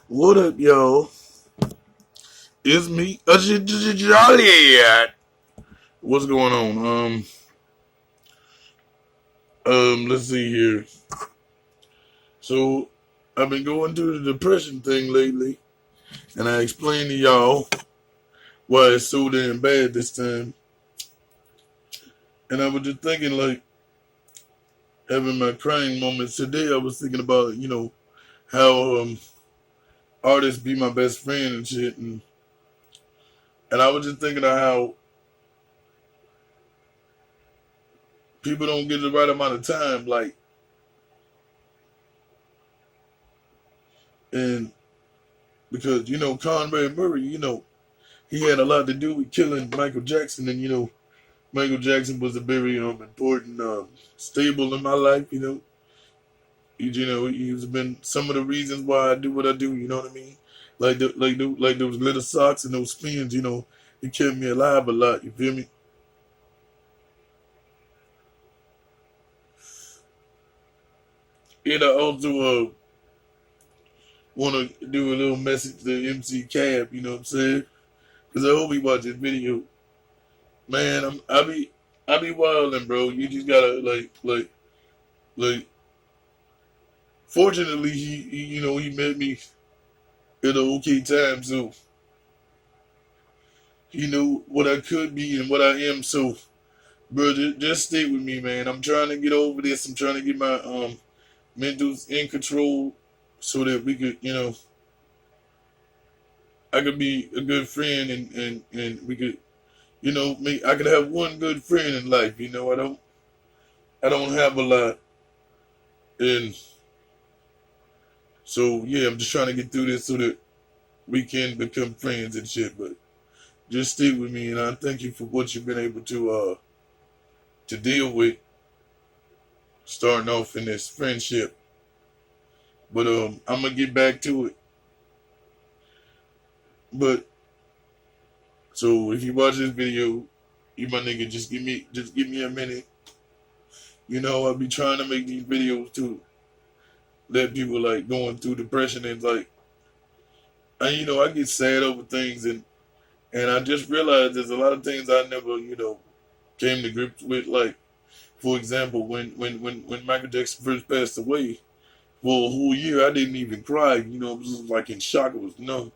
What up, y'all? It's me, Jolly. What's going on? Let's see here. So, I've been going through the depression thing lately, and I explained to y'all why it's so damn bad this time. And I was just thinking, like, having my crying moments today. I was thinking about, how artists be my best friend and shit, and I was just thinking of how people don't get the right amount of time, like, and because Conrad Murray, he had a lot to do with killing Michael Jackson, and Michael Jackson was a very important stable in my life. He's been some of the reasons why I do what I do. You know what I mean? Like those little socks and those spins. It kept me alive a lot. You feel me? And I also want to do a little message to MC Cab. You know what I'm saying? Because I hope he watch this video. Man, I be wilding, bro. You just gotta like. Fortunately, he met me at an okay time, so he knew what I could be and what I am. So, bro, just stay with me, man. I'm trying to get over this. I'm trying to get my mentals in control so that we could, I could be a good friend and we could, I could have one good friend in life. I don't have a lot, and so yeah, I'm just trying to get through this so that we can become friends and shit. But just stay with me, and I thank you for what you've been able to deal with starting off in this friendship. But I'm gonna get back to it. But so if you watch this video, you my nigga, just give me a minute. I'll be trying to make these videos to let people like going through depression and like I get sad over things and I just realized there's a lot of things I never, came to grips with. Like, for example, when Michael Jackson first passed away, for a whole year I didn't even cry. I was just like in shock. I was numb.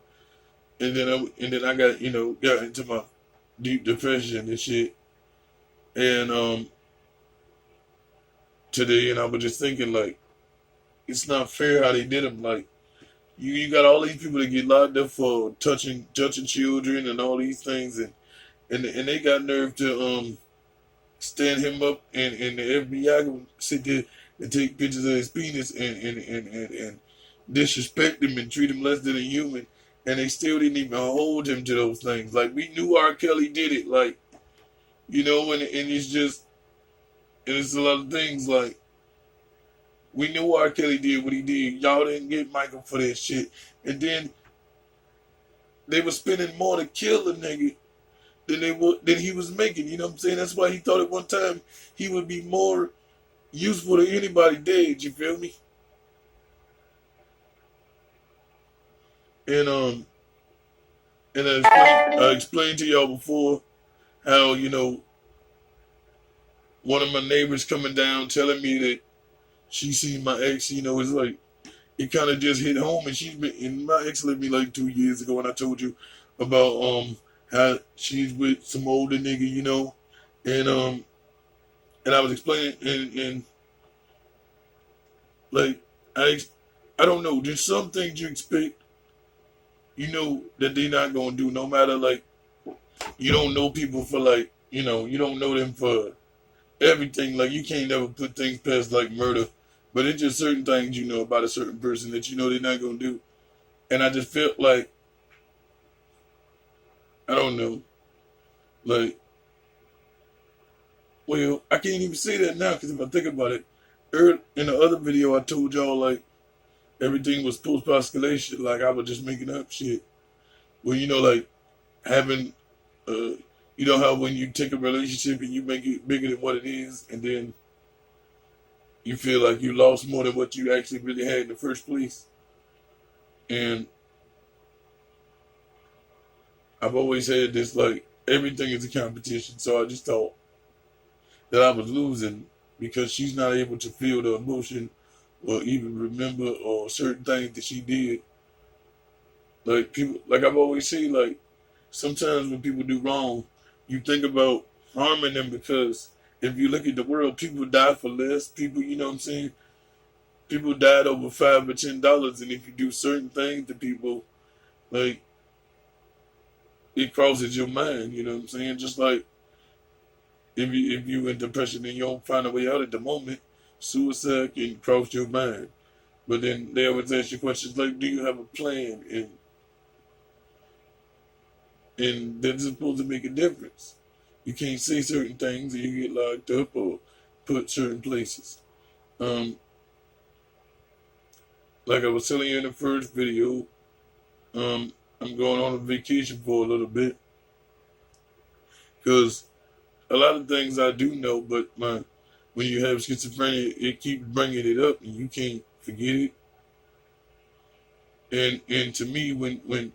And then I got got into my deep depression and shit. And today, and I was just thinking like it's not fair how they did him. Like you got all these people that get locked up for touching children and all these things, and they got nerve to stand him up, and the FBI gonna sit there and take pictures of his penis and disrespect him and treat him less than a human, and they still didn't even hold him to those things. Like we knew R. Kelly did it, like and it's just and it's a lot of things like we knew R. Kelly did what he did. Y'all didn't get Michael for that shit, and then they were spending more to kill the nigga than he was making. You know what I'm saying? That's why he thought at one time he would be more useful to anybody dead. You feel me? And I explained to y'all before how one of my neighbors coming down telling me that she seen my ex. It's like it kind of just hit home, and my ex left me like 2 years ago, and I told you about how she's with some older nigga, and I was explaining and like I don't know, there's some things you expect that they're not gonna do, no matter like you don't know people for like you don't know them for everything. Like you can't never put things past like murder, but it's just certain things you know about a certain person that they're not gonna do. And I just felt like I don't know, like well I can't even say that now because if I think about it, in the other video I told y'all like everything was post postulation, like I was just making up shit. Well, like having how when you take a relationship and you make it bigger than what it is, and then you feel like you lost more than what you actually really had in the first place. And I've always had this like everything is a competition. So I just thought that I was losing because she's not able to feel the emotion or even remember or certain things that she did. Like people, like I've always seen, like sometimes when people do wrong, you think about harming them because if you look at the world, people die for less. People, you know what I'm saying? People died over $5 or $10, and if you do certain things to people, like it crosses your mind. You know what I'm saying? Just like if you in depression and you don't find a way out at the moment, suicide can cross your mind. But then they always ask you questions like, "Do you have a plan?" And that's supposed to make a difference. You can't say certain things and you get locked up or put certain places. Um, like I was telling you in the first video, I'm going on a vacation for a little bit because a lot of things I do know, but when you have schizophrenia, it keeps bringing it up and you can't forget it. And to me, when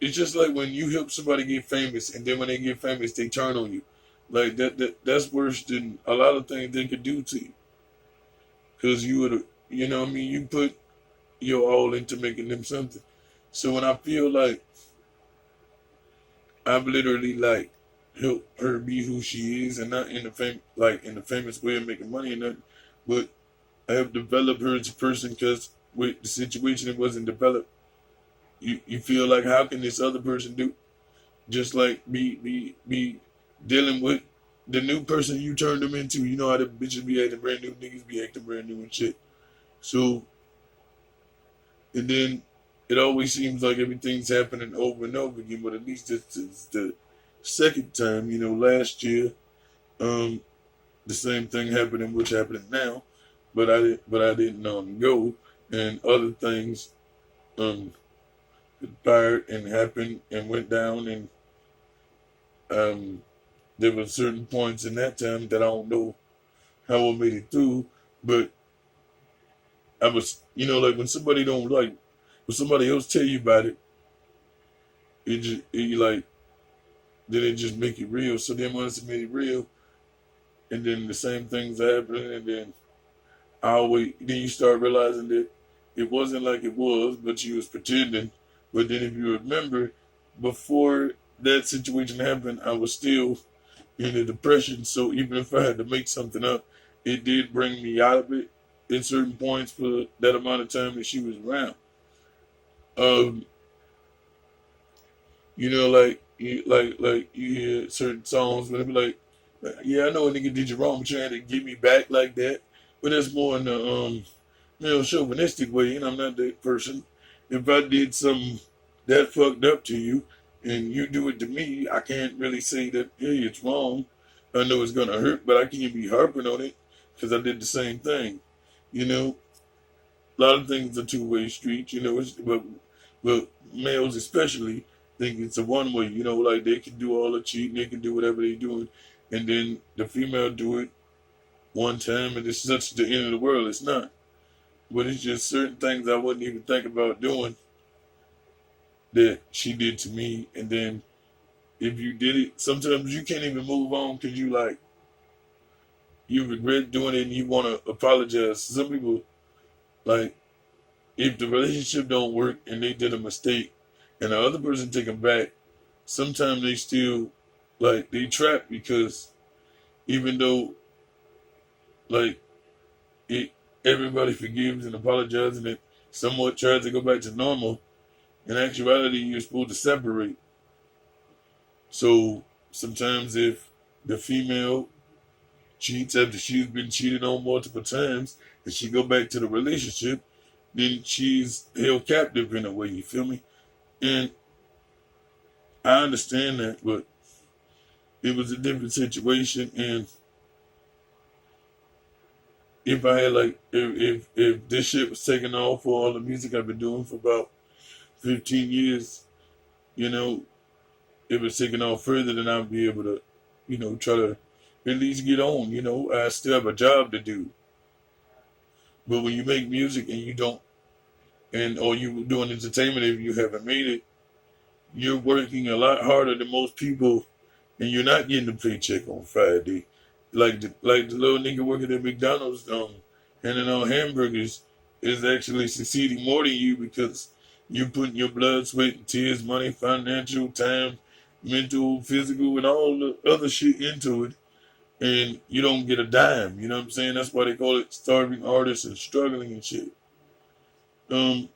it's just like when you help somebody get famous, and then when they get famous, they turn on you. Like that's worse than a lot of things they could do to you. Cause you would, you know what I mean? You put your all into making them something. So when I feel like I've literally like helped her be who she is, and not in the in the famous way of making money and nothing, but I have developed her as a person because with the situation it wasn't developed. You feel like how can this other person do just like be dealing with the new person you turned them into. You know how the bitches be acting brand new, niggas be acting brand new and shit. So and then it always seems like everything's happening over and over again, but at least this is the second time. You know, last year, um, the same thing happening, which happening now, but I didn't go, and other things um conspired and happened and went down, and um there were certain points in that time that I don't know how I made it through, but I was, you know, like when somebody don't like, when somebody else tell you about it, it like, then it just make it real. So then once it made it real, and then the same things happen, and then then you start realizing that it wasn't like it was, but you was pretending. But then if you remember, before that situation happened, I was still in a depression. So even if I had to make something up, it did bring me out of it in certain points for that amount of time that she was around. Um, you know, like you hear certain songs where they be like, "Yeah, I know a nigga did you wrong, but you had to get me back like that." But that's more in the chauvinistic way, and I'm not that person. If I did something that fucked up to you, and you do it to me, I can't really say that hey, it's wrong. I know it's gonna hurt, but I can't be harping on it because I did the same thing. You know, a lot of things are two-way streets. You know, but males especially think it's a one-way. You know, like they can do all the cheating, they can do whatever they doing, and then the female do it one time, and it's such the end of the world. It's not. But it's just certain things I wouldn't even think about doing that she did to me. And then if you did it, sometimes you can't even move on because you regret doing it and you want to apologize. Some people, like, if the relationship don't work and they did a mistake and the other person take them back, sometimes they still, like, they trapped because even though, like, it everybody forgives and apologizes and it somewhat tries to go back to normal, in actuality, you're supposed to separate. So sometimes if the female cheats after she's been cheated on multiple times and she go back to the relationship, then she's held captive in a way, you feel me? And I understand that, but it was a different situation. And if I had like, if this shit was taking off for all the music I've been doing for about 15 years, you know, if it's taking off further, then I'll be able to, you know, try to at least get on. You know, I still have a job to do. But when you make music and you don't, and or you doing entertainment, if you haven't made it, you're working a lot harder than most people, and you're not getting a paycheck on Friday. Like the little nigga working at McDonald's, handing out hamburgers is actually succeeding more than you because you're putting your blood, sweat, and tears, money, financial, time, mental, physical, and all the other shit into it, and you don't get a dime. You know what I'm saying? That's why they call it starving artists and struggling and shit. Um,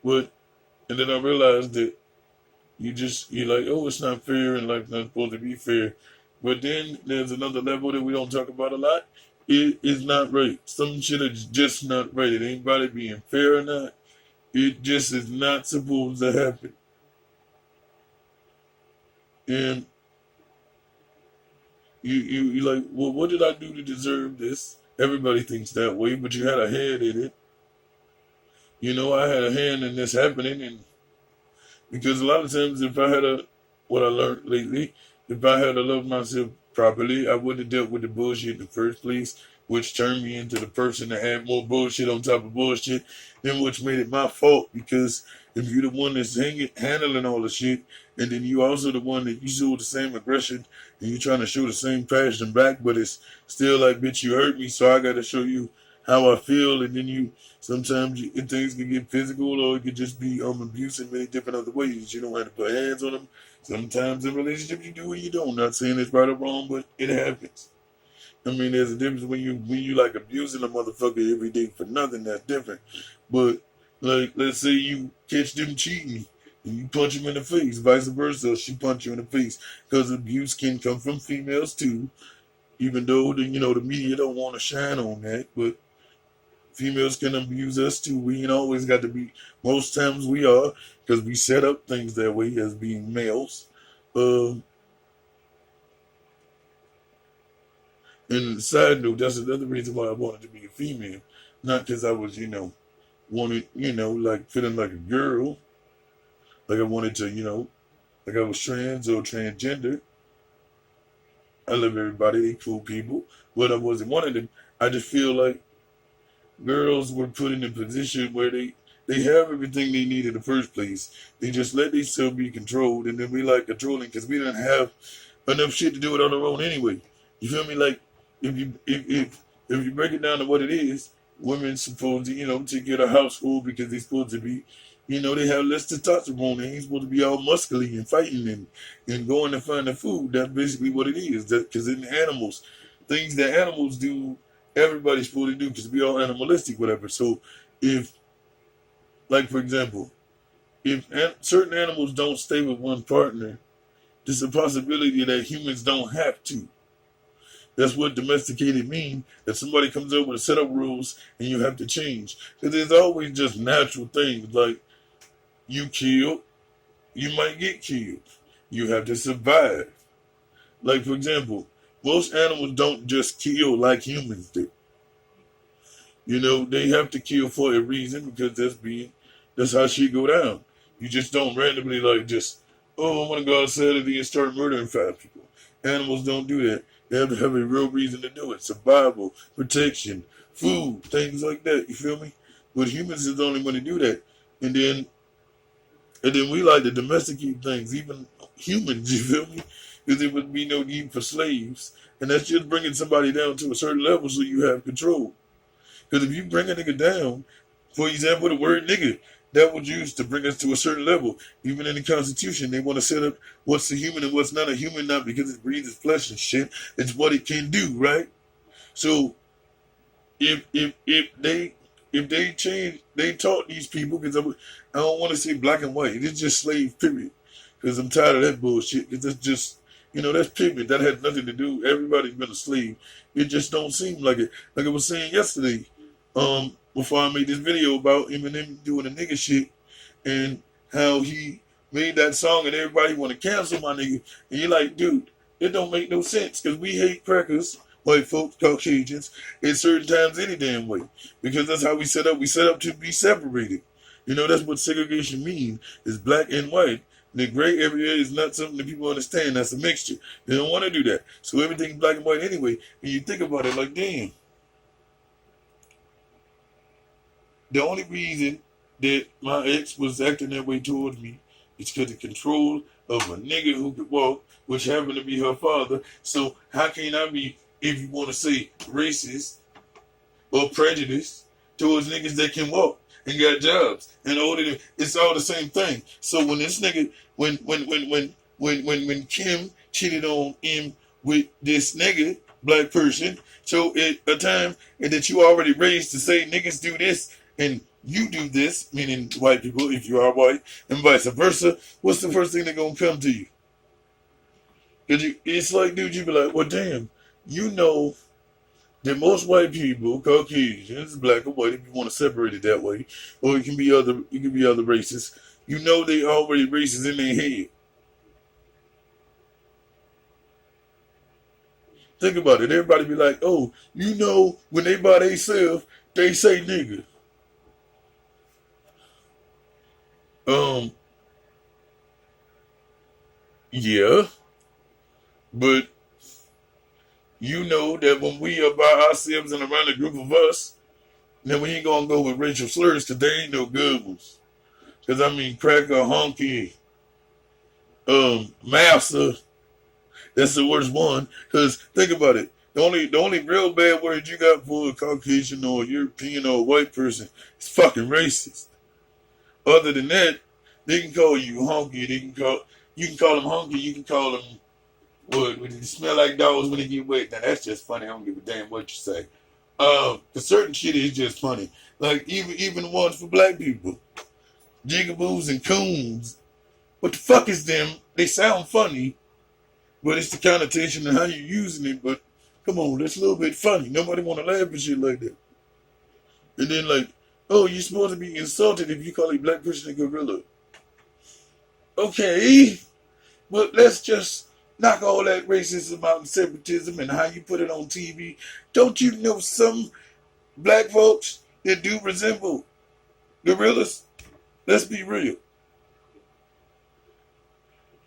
but and then I realized that you're like, oh, it's not fair and life's not supposed to be fair. But then there's another level that we don't talk about a lot. It is not right. Some shit is just not right. It ain't about it being fair or not. It just is not supposed to happen. And you like, well, what did I do to deserve this? Everybody thinks that way, but you had a hand in it. You know, I had a hand in this happening, and because a lot of times, if I had what I learned lately, if I had to love myself properly, I wouldn't have dealt with the bullshit in the first place, which turned me into the person that had more bullshit on top of bullshit, then which made it my fault. Because if you're the one that's handling all the shit, and then you also the one that you show the same aggression, and you're trying to show the same passion back, but it's still like, bitch, you hurt me, so I got to show you how I feel, and then sometimes things can get physical, or it could just be abuse in many different other ways. You don't have to put hands on them. Sometimes in relationships you do and you don't. Not saying it's right or wrong, but it happens. I mean, there's a difference when you like abusing a motherfucker every day for nothing. That's different. But like, let's say you catch them cheating and you punch them in the face. Vice versa, she punch you in the face, because abuse can come from females too. Even though the media don't want to shine on that, but females can abuse us too. We ain't always got to be. Most times we are, because we set up things that way as being males. Uh, and side note, that's another reason why I wanted to be a female. Not because I was, wanted, like feeling like a girl. Like I wanted to, like I was trans or transgender. I love everybody. They cool people. But I wasn't one of them. I just feel like girls were put in a position where they have everything they need in the first place. They just let themselves be controlled, and then we like controlling because we didn't have enough shit to do it on our own anyway. You feel me? Like if you break it down to what it is, women supposed to take care of the household because they're supposed to be. They have less testosterone. They ain't supposed to be all muscly and fighting and going to find the food. That's basically what it is. Because in animals, things that animals do, everybody's supposed to do because we all animalistic, whatever. So if, like for example, if certain animals don't stay with one partner, there's a possibility that humans don't have to. That's what domesticated mean. That somebody comes up with a set of rules and you have to change. Because there's always just natural things like you kill, you might get killed. You have to survive. Like for example, most animals don't just kill like humans do. They have to kill for a reason because that's how shit go down. You just don't randomly I want to go outside and start murdering 5 people. Animals don't do that. They have to have a real reason to do it. Survival, protection, food, things like that. You feel me? But humans is the only one to do that. And then we like to domesticate things, even humans, you feel me? Because there would be no need for slaves. And that's just bringing somebody down to a certain level so you have control. Because if you bring a nigga down, for example, the word nigga, that was used to bring us to a certain level. Even in the Constitution, they want to set up what's a human and what's not a human, not because it breathes flesh and shit. It's what it can do, right? So if they change, they taught these people, because I don't want to say black and white. It's just slave, period. Because I'm tired of that bullshit. Because that's just, that's pigment. That had nothing to do. Everybody's been a slave. It just don't seem like it. Like I was saying yesterday, before I made this video about Eminem doing the nigga shit and how he made that song and everybody want to cancel my nigga. And you're like, dude, it don't make no sense because we hate crackers, white folks, Caucasians, at certain times any damn way. Because that's how we set up. We set up to be separated. That's what segregation means, is black and white. The gray area is not something that people understand. That's a mixture. They don't want to do that. So everything's black and white anyway. And you think about it like, damn. The only reason that my ex was acting that way towards me It's because of control of a nigga who could walk, which happened to be her father. So how can I be, if you want to say racist or prejudiced towards niggas that can walk and got jobs and older than, it's all the same thing. So when this nigga, when Kim cheated on him with this nigga, black person, so at a time and that you already raised to say niggas do this and you do this, meaning white people, if you are white, and vice versa, what's the first thing they're gonna come to you? Cause it's like, dude, you be like, well, damn, you know that most white people, Caucasians, black or white, if you want to separate it that way, or it can be other races. You know they already racist in their head. Think about it. Everybody be like, oh, you know, when they buy themselves, they say nigga. Um, yeah, but you know that when we are by ourselves and around a group of us, then we ain't gonna go with racial slurs because they ain't no good ones. Because I mean, cracker, honky, massa, that's the worst one. Because think about it. The only real bad word you got for a Caucasian or European or white person is fucking racist. Other than that, they can call you honky. You can call them honky. You can call them what? When they smell like dogs when they get wet. Now that's just funny. I don't give a damn what you say. The certain shit is just funny. Like even the ones for black people, jigaboos and coons. What the fuck is them? They sound funny, but it's the connotation and how you're using it. But come on, that's a little bit funny. Nobody want to laugh at shit like that. And then like, oh, you're supposed to be insulted if you call a black person a gorilla. Okay, but let's just knock all that racism out and separatism and how you put it on TV. Don't you know some black folks that do resemble gorillas? Let's be real.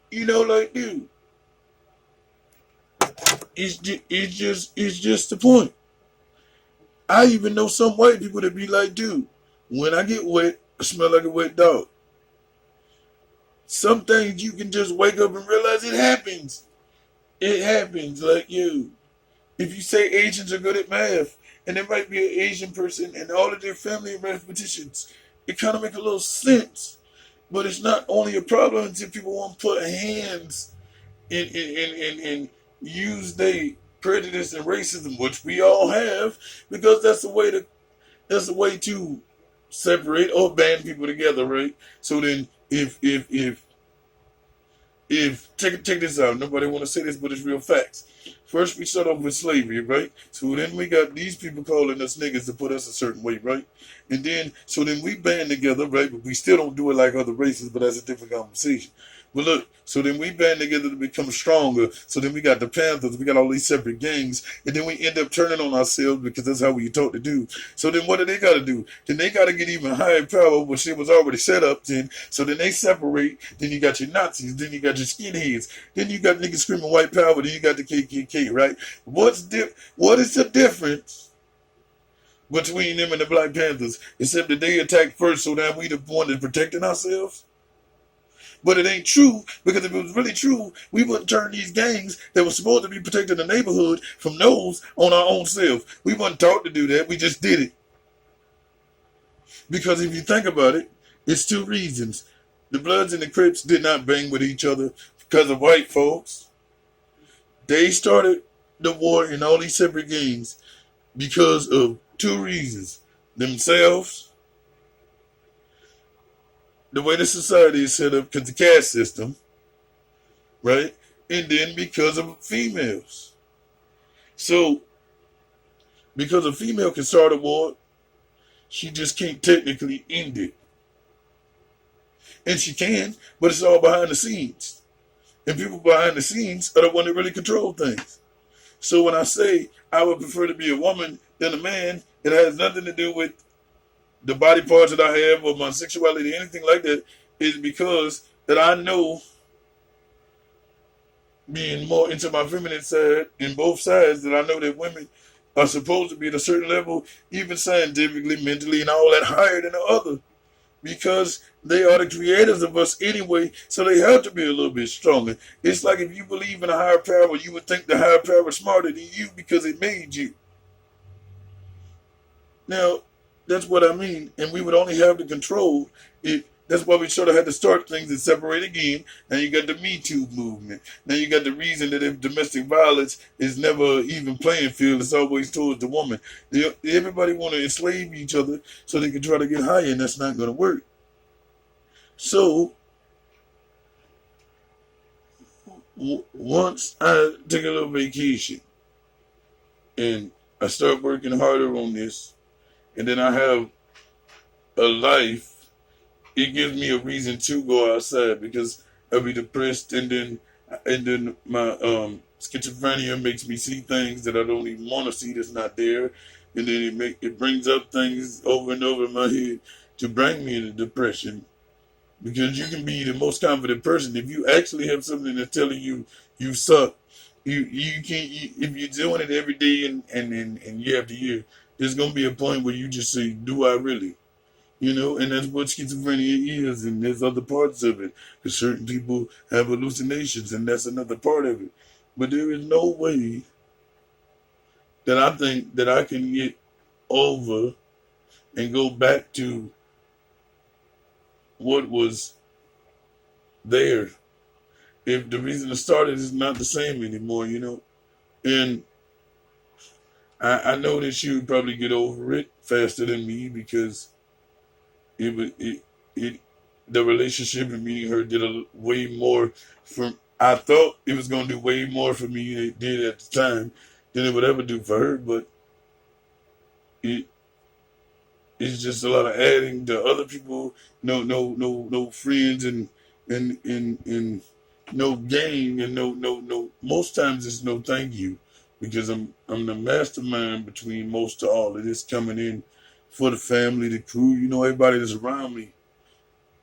You know, like, dude, it's just the point. I even know some white people that be like, dude, when I get wet, I smell like a wet dog. Some things you can just wake up and realize it happens. It happens. Like you. If you say Asians are good at math, and there might be an Asian person and all of their family are mathematicians, it kind of makes a little sense. But it's not only a problem until people want to put hands and use their prejudice and racism, which we all have, because that's the way to separate or band people together, right? So then if take this out, nobody want to say this, but it's real facts. First, we start off with slavery, right? So then we got these people calling us niggas to put us a certain way, right? And then, so then we band together, right? But we still don't do it like other races, but that's a different conversation. But look, so then we band together to become stronger. So then we got the Panthers, we got all these separate gangs, and then we end up turning on ourselves because that's how we taught to do. So then what do they got to do? Then they got to get even higher power, but shit was already set up then. So then they separate. Then you got your Nazis. Then you got your skinheads. Then you got niggas screaming white power. Then you got the KKK, right? What is the difference between them and the Black Panthers? Except that they attacked first, so now we the one that's protecting ourselves? But it ain't true, because if it was really true, we wouldn't turn these gangs that were supposed to be protecting the neighborhood from those on our own self. We wasn't taught to do that. We just did it. Because if you think about it, it's two reasons. The Bloods and the Crips did not bang with each other because of white folks. They started the war in all these separate gangs because of two reasons. Themselves, the way the society is set up, because the caste system, right? And then because of females. So, because a female can start a war, she just can't technically end it. And she can, but it's all behind the scenes. And people behind the scenes are the one that really control things. So when I say I would prefer to be a woman than a man, it has nothing to do with the body parts that I have or my sexuality, anything like that, is because that I know, being more into my feminine side in both sides, that I know that women are supposed to be at a certain level, even scientifically, mentally, and all that, higher than the other. because they are the creators of us anyway, so they have to be a little bit stronger. It's like if you believe in a higher power, you would think the higher power is smarter than you because it made you. Now, that's what I mean, and we would only have the control if. That's why we sort of had to start things and separate again. Now you got the Me Too movement. Now you got the reason that if domestic violence is never even playing field, it's always towards the woman. Everybody want to enslave each other so they can try to get higher, and that's not going to work. So once I take a little vacation and I start working harder on this, and then I have a life, it gives me a reason to go outside because I'll be depressed, and then my schizophrenia makes me see things that I don't even want to see that's not there, and then it brings up things over and over in my head to bring me into depression. Because you can be the most confident person if you actually have something that's telling you you suck. You can't if you're doing it every day and year after year. There's gonna be a point where you just say, "Do I really?" You know, and that's what schizophrenia is, and there's other parts of it. Because certain people have hallucinations, and that's another part of it. But there is no way that I think that I can get over and go back to what was there if the reason it started is not the same anymore, you know. And I know that she would probably get over it faster than me because it the relationship and meeting her did way more for. I thought it was gonna do way more for me than it did at the time than it would ever do for her, but it it's just a lot of adding to other people, no friends and no gain and no. Most times it's no thank you because I'm the mastermind between most of all of this coming in for the family, the crew, everybody that's around me.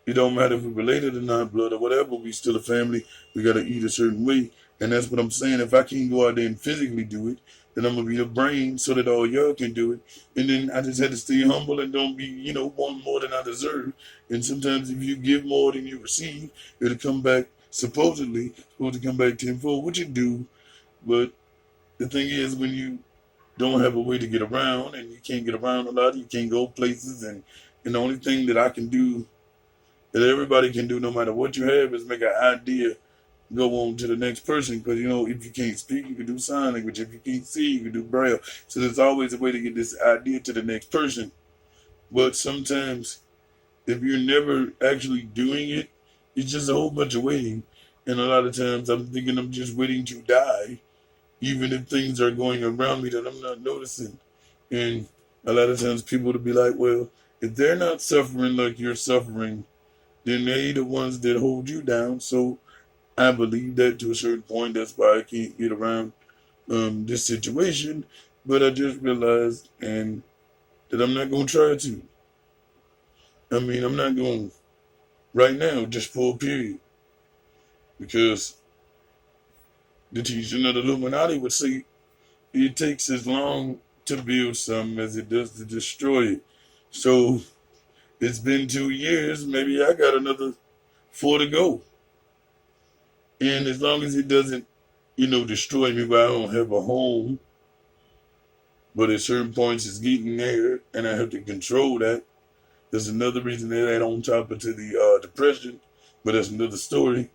It don't matter if we're related or not, blood or whatever. We still a family. We gotta eat a certain way, and that's what I'm saying. If I can't go out there and physically do it, then I'm gonna be the brain so that all y'all can do it. And then I just had to stay humble and don't be, want more than I deserve. And sometimes if you give more than you receive, it'll come back. Supposed to come back tenfold, which it do. But the thing is, when you don't have a way to get around and you can't get around a lot, you can't go places, and the only thing that I can do that everybody can do no matter what you have is make an idea go on to the next person because if you can't speak you can do sign language, if you can't see you can do braille, so there's always a way to get this idea to the next person. But sometimes if you're never actually doing it, it's just a whole bunch of waiting, and a lot of times I'm thinking I'm just waiting to die even if things are going around me that I'm not noticing. And a lot of times people will be like, well, if they're not suffering like you're suffering, then they the ones that hold you down. So I believe that to a certain point. That's why I can't get around this situation. But I just realized and that I'm not going to try to. I mean, I'm not going right now, just for a period. Because the teaching of the Illuminati would say it takes as long to build something as it does to destroy it. So it's been 2 years. Maybe I got another 4 to go. And as long as it doesn't, destroy me where I don't have a home, but at certain points it's getting there and I have to control that. There's another reason that ain't on top of the depression, but that's another story.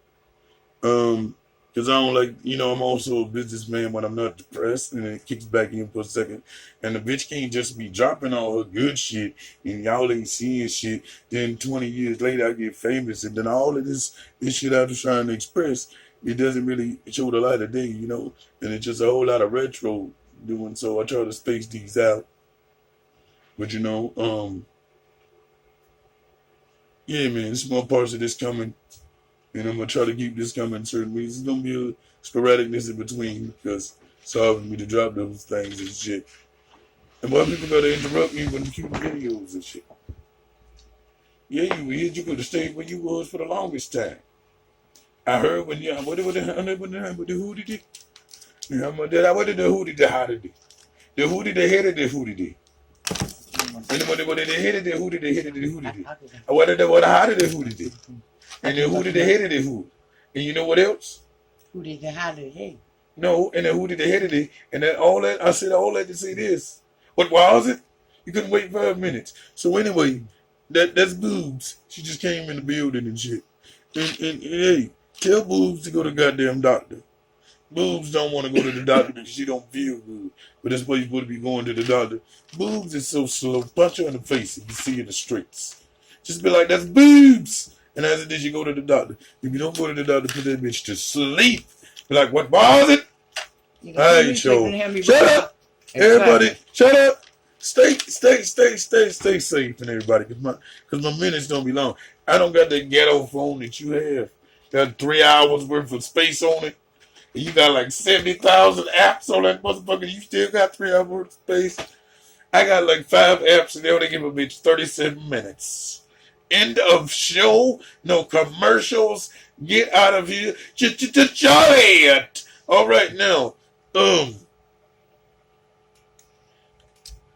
Because I don't like, I'm also a businessman when I'm not depressed, and it kicks back in for a second. And the bitch can't just be dropping all her good shit, and y'all ain't seeing shit. Then 20 years later, I get famous, and then all of this shit I was trying to express, it doesn't really show the light of day, and it's just a whole lot of retro doing. So I try to space these out. But yeah, man, there's more parts of this coming. And I'm going to try to keep this coming certain weeks. It's going to be a sporadicness in between because it's hard for me to drop those things and shit. And why people got to interrupt me when you keep videos and shit? Yeah, you weird. You could have stayed where you was for the longest time. I heard when you, what did the hootie did? What did the hootie do? How did it? The hootie, the head of the hootie did. And when they hit it, who did they hit it? Who did it? What did they? What? How did they? Who did it? And then who did they hit it? Who? And you know what else? Who did they? How did it hit? No, and then who did they hit it? And then all that. I said all that to say this. What was it? You couldn't wait 5 minutes. So anyway, that's Boobs. She just came in the building and shit. And hey, tell Boobs to go to the goddamn doctor. Boobs don't want to go to the doctor because she don't feel good. But that's why you're supposed to be going to the doctor. Boobs is so slow. Punch her in the face if you see her in the streets. Just be like, that's Boobs. And as it is, you go to the doctor. If you don't go to the doctor, put that bitch to sleep. Be like, what was it? Hey, Joe. Shut up. Everybody, shut up. Stay safe and everybody. Because my minutes don't be long. I don't got that ghetto phone that you have. Got 3 hours worth of space on it. And you got like 70,000 apps on that motherfucker. You still got 3 hours worth of space. I got like 5 apps and they only give a bitch 37 minutes. End of show. No commercials. Get out of here. Charlie. All right now.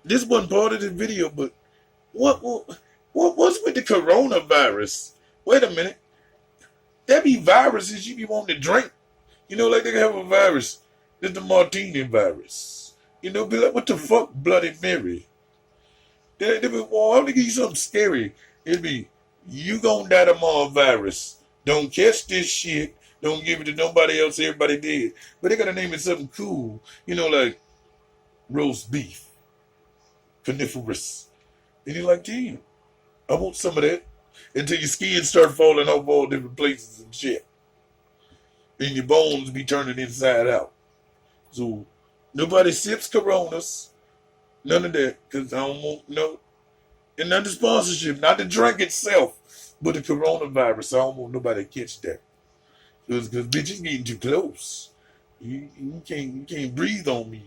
This wasn't part of the video, but what's with the coronavirus? Wait a minute. There be viruses you be wanting to drink. You know, like they have a virus. It's the Martini virus. You know, be like, what the fuck, Bloody Mary? They be, well, I'm gonna give you something scary. It'd be, you gonna die tomorrow virus. Don't catch this shit. Don't give it to nobody else. Everybody did. But they gotta name it something cool. You know, like roast beef. Coniferous. And you're like, damn, I want some of that. Until your skin start falling off all different places and shit. And your bones be turning inside out. So, nobody sips Coronas. None of that. Because I don't want no. And not the sponsorship. Not the drink itself. But the coronavirus. I don't want nobody to catch that. Because bitch, it's getting too close. You can't breathe on me.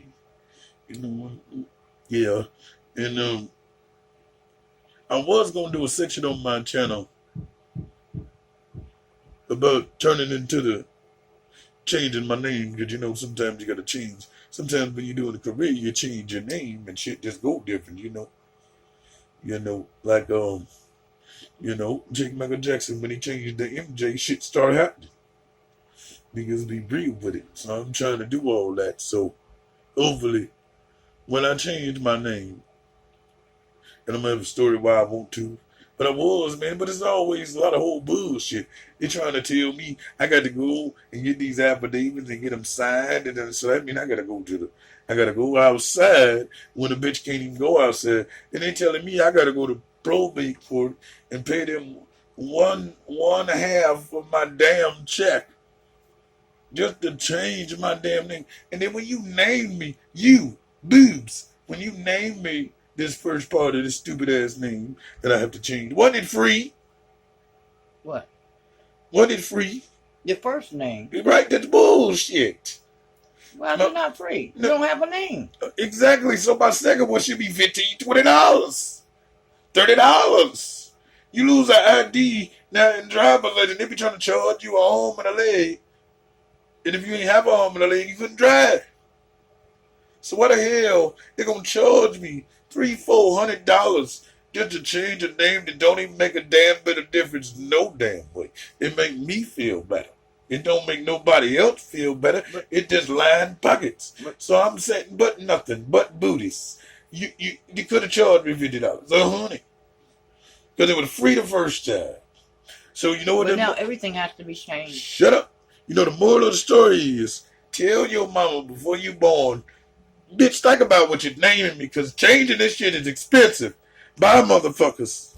You know. Yeah. And I was gonna do a section on my channel about turning into the changing my name, because you know sometimes you gotta change. Sometimes when you're doing a career, you change your name and shit just go different. You know, like Jake Michael Jackson, when he changed the MJ, shit started happening because we breathe with it. So I'm trying to do all that. So hopefully, when I change my name. And I'm gonna have a story why I want to. But I was, man. But it's always a lot of whole bullshit. They're trying to tell me I got to go and get these affidavits and get them signed. And then, so that means I got to go outside when the bitch can't even go outside. And they telling me I got to go to probate court and pay them one half of my damn check. Just to change my damn name. And then when you name me, you, Boobs, when you name me, this first part of this stupid ass name that I have to change. Wasn't it free? What? Wasn't it free? Your first name. Right, that's bullshit. Well, it's not free. You don't have a name. Exactly. So my second one should be $15, $20, $30. You lose an ID now in driver's license, they be trying to charge you a arm and a leg. And if you ain't have an arm and a leg, you couldn't drive. So what the hell? They're gonna charge me $300-$400 just to change a name that don't even make a damn bit of difference no damn way. It make me feel better. It don't make nobody else feel better. It just line pockets. So I'm saying, but nothing but booties. You could have charged me $50 or $100 because it was free the first time. So you know what? But now everything has to be changed. Shut up. You know the moral of the story is: tell your mama before you born. Bitch, think about what you're naming me, because changing this shit is expensive. Bye, motherfuckers.